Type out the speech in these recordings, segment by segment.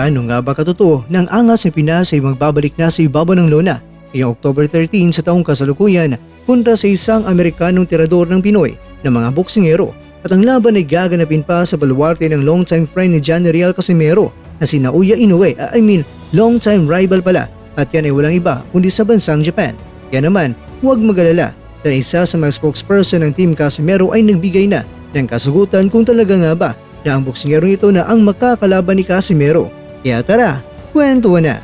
Gaano nga ba katotoo na ang angas ng Pinas ay magbabalik na sa ibabaw ng lona ngayong October 13 sa taong kasalukuyan kontra sa isang Amerikanong tirador ng Pinoy na mga boksingero, at ang laban ay gaganapin pa sa baluarte ng longtime friend ni Johnny Real Casimero na si Naoya Inoue, longtime rival pala, at yan ay walang iba kundi sa bansang Japan. Kaya naman, huwag mag-alala dahil isa sa mga spokesperson ng Team Casimero ay nagbigay na ng kasagutan kung talaga nga ba na ang boksingero ito na ang makakalaban ni Casimero. Kaya tara, kwentuhan na!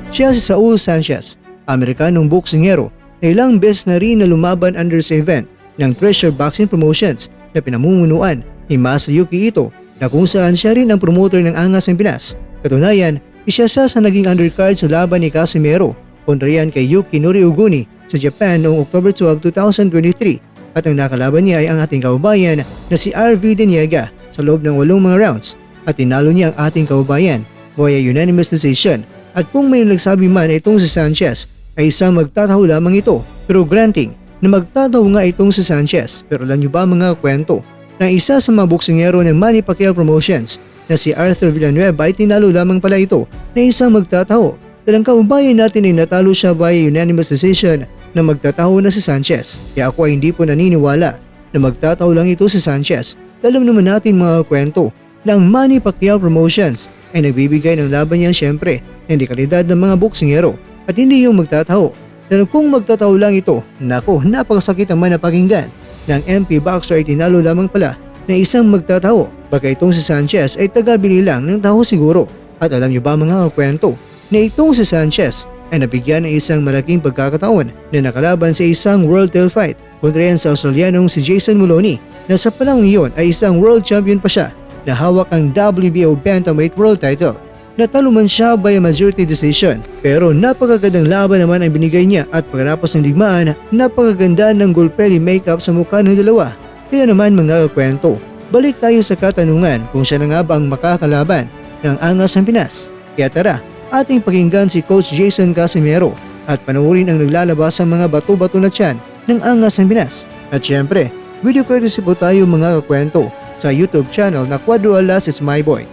Siya si Saul Sanchez, Amerikanong boksingero na ilang beses na rin na lumaban under sa event ng Treasure Boxing Promotions na pinamumunuan ni Masayuki Ito, na kung saan siya rin ang promoter ng Angas ng Pinas. Katunayan, isa siya sa naging undercard sa laban ni Casimero kontra yan kay Yuki Noriuguni sa Japan noong October 12, 2023, at ang nakalaban niya ay ang ating kaubayan na si RV Deniega sa loob ng 8 mga rounds, at tinalo niya ang ating kaubayan via unanimous decision. At kung may nagsabi man na itong si Sanchez ay isang magtataho lamang ito, pero granting na magtataho nga itong si Sanchez, pero alam niyo ba mga kwento na isa sa mga boksingero ng Manny Pacquiao Promotions na si Arthur Villanueva ay tinalo lamang pala ito na isang magtataho. Dahil ang kaubayan natin ay natalo siya via unanimous decision na magtataho na si Sanchez. Kaya ako ay hindi po naniniwala na magtataho lang ito si Sanchez. Alam naman natin mga kwento na ang Manny Pacquiao Promotions ay nagbibigay ng laban niyan syempre ng dekalidad ng mga boksingero at hindi yung magtataho. Dahil kung magtataho lang ito, nako, napakasakit naman na pakinggan. Ng MP boxer ay tinalo lamang pala na isang magtataho. Baka itong si Sanchez ay taga-bili lang ng taho siguro. At alam niyo ba mga kwento na itong si Sanchez ay nabigyan ng isang malaking pagkakataon na nakalaban sa isang world title fight kontra yan sa Australianong si Jason Moloney, na sa panahon iyon ay isang world champion pa siya na hawak ang WBO Bantamweight World Title. Natalo man siya by majority decision, pero napakagandang laban naman ang binigay niya, at pagkatapos ng digmaan, napakaganda ng gulpeli makeup sa mukha ng dalawa. Kaya naman mga kwento, balik tayo sa katanungan kung siya na nga ba ang makakalaban ng Angas ng Pinas. Kaya tara, ating pakinggan si Coach Jason Casimero at panoorin ang naglalabas ng mga bato-bato na tiyan ng Angas ng Pinas. At syempre, video courtesy po tayo mga kakwento sa YouTube channel na Cuadro Alas is My Boy.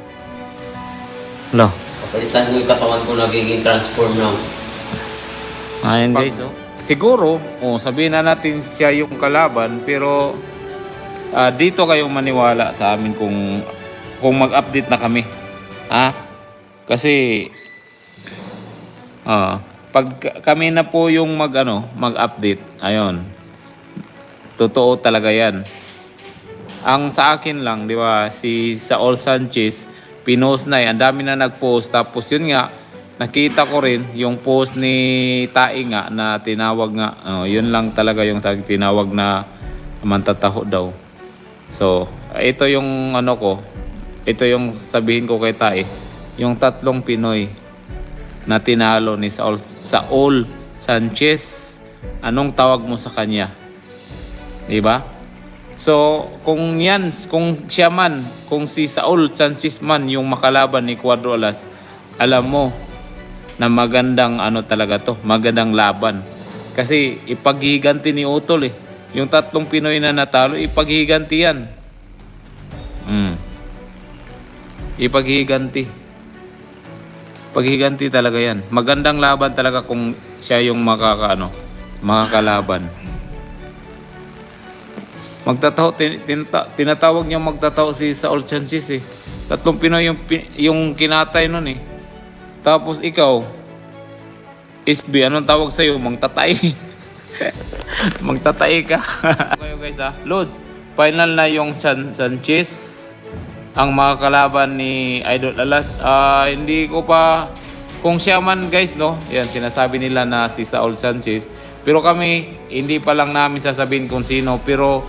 Hello. Kapalitan mo yung katawan ko, nagiging transform now. Ayan guys, oh. Siguro, sabihin na natin siya yung kalaban, pero dito kayong maniwala sa amin kung mag-update na kami. Kasi pag kami na po yung mag-update, ayun. Totoo talaga 'yan. Ang sa akin lang, di ba, si Saul Sanchez pinost na ang dami na nag-post, tapos yun nga nakita ko rin yung post ni Tai nga na tinawag nga, yun lang talaga yung tinawag na mantataho daw. So ito yung ito yung sabihin ko kay Tai, yung 3 Pinoy na tinalo ni Saul Sanchez, anong tawag mo sa kanya, di ba? So, kung siya man, kung si Saul Sanchez man yung makalaban ni Cuadro Alas, alam mo na magandang talaga to, magandang laban. Kasi ipaghihiganti ni Utol yung 3 Pinoy na natalo, ipaghihiganti yan. Ipaghihiganti. Paghihiganti talaga yan. Magandang laban talaga kung siya yung makakalaban. Magtataho, tinatawag niya magtataho si Saul Sanchez 3 Pinoy yung kinatay nun Tapos ikaw, SB, anong tawag sa'yo? Magtatay. Magtatay ka. Kayo guys Lods, final na yung Sanchez ang makakalaban ni Idol Alas. Hindi ko pa, kung siya man guys, yan sinasabi nila na si Saul Sanchez. Pero kami, hindi pa lang namin sasabihin kung sino, pero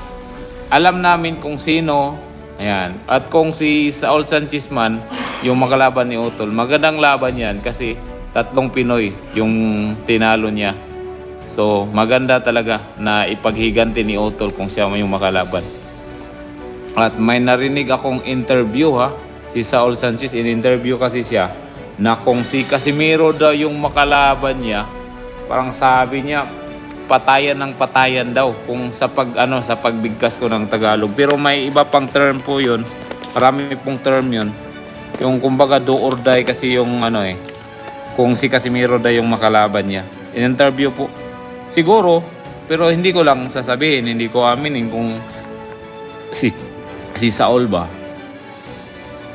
alam namin kung sino. Ayan. At kung si Saul Sanchez man yung makalaban ni Utol, magandang laban yan kasi 3 Pinoy yung tinalo niya. So maganda talaga na ipaghiganti ni Utol kung siya yung makalaban. At may narinig akong interview si Saul Sanchez, in-interview kasi siya na kung si Casimero daw yung makalaban niya, parang sabi niya patayan ng patayan daw kung sa sa pagbigkas ko ng Tagalog. Pero may iba pang term po 'yun. Marami pong term 'yun. Yung kumbaga do or die kasi yung kung si Casimiro daw yung makalaban niya. In-interview po. Siguro, pero hindi ko lang sasabihin, hindi ko aminin kung si Saul ba.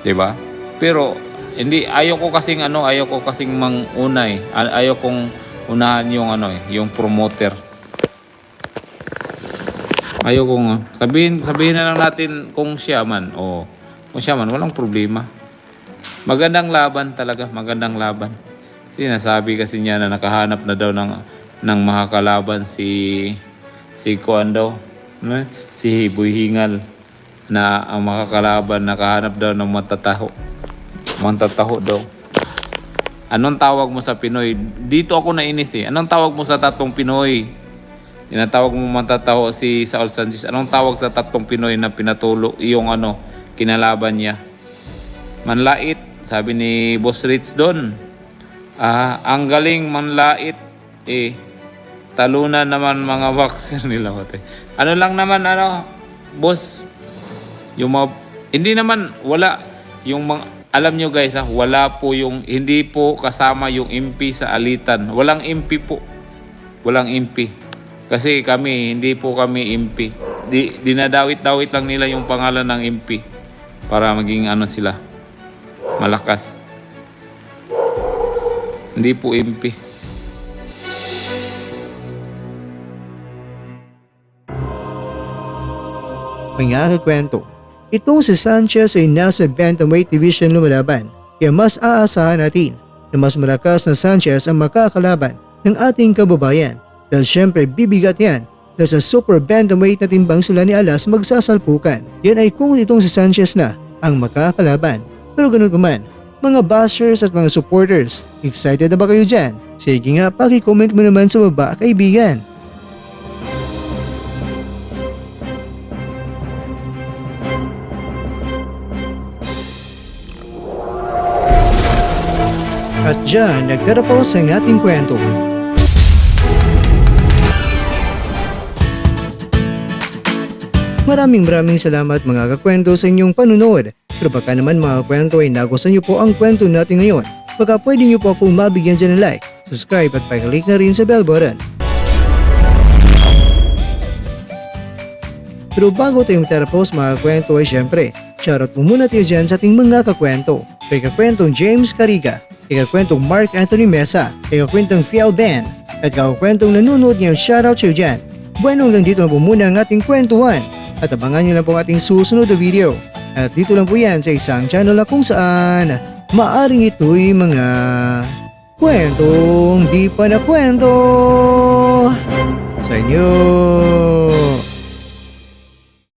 'Di ba? Pero hindi, ayoko kasing mangunay. Ayokong unahan yung yung promoter. Ayoko sabihin na lang natin kung siya man kung siya man, walang problema. Magandang laban talaga, magandang laban. Sinasabi kasi niya na nakahanap na daw ng makakalaban si Kuan daw, si Boy Hingal, na ang makakalaban nakahanap daw ng matataho daw. Anong tawag mo sa Pinoy? Dito ako nainis Anong tawag mo sa tatlong Pinoy? Tinatawag mo matataho si Saul Sanchez. Anong tawag sa tatlong Pinoy na pinatulo yung kinalaban niya? Manlait, sabi ni Boss Ritz doon. Ang galing manlait talunan naman mga boxer nila Ano lang naman boss, yung hindi naman wala yung mga, alam nyo guys wala po hindi po kasama yung MP sa alitan. Walang MP po. Walang MP. Kasi hindi po kami MP. Dinadawit-dawit lang nila yung pangalan ng MP para maging sila malakas. Hindi po MP. Mga kakwento, itong si Sanchez ay nasa bantamweight division lumalaban, kaya mas aasahan natin na mas malakas na Sanchez ang makakalaban ng ating kababayan dahil syempre bibigat yan dahil sa super bantamweight na timbang sila ni Alas magsasalpukan. Yan ay kung itong si Sanchez na ang makakalaban. Pero ganun pa man, mga bashers at mga supporters, excited na ba kayo dyan? Sige nga, paki-comment mo naman sa baba, kaibigan. At dyan, nagdarapos ang ating kwento. Maraming salamat mga kakwento sa inyong panunood. Pero baka naman mga kwento ay nagustuhan niyo po ang kwento natin ngayon. Baka pwede niyo po akong mabigyan dyan ng like, subscribe at pakiclick na rin sa bell button. Pero bago tayo magtatapos mga kwento ay syempre, shoutout po muna tayo dyan sa ating mga kakwento. Kay kakwentong James Cariga, kay kakwentong Mark Anthony Mesa, kay kakwentong Fiel Ben, at kakwentong nanonood ngayon, shoutout sa'yo dyan. Bueno, hanggang dito na po muna ang ating kwentuhan. At abangan nyo lang po ang ating susunod na video. At dito lang po yan sa isang channel na kung saan maaring ito'y mga kwentong di pa na kwento sa inyo.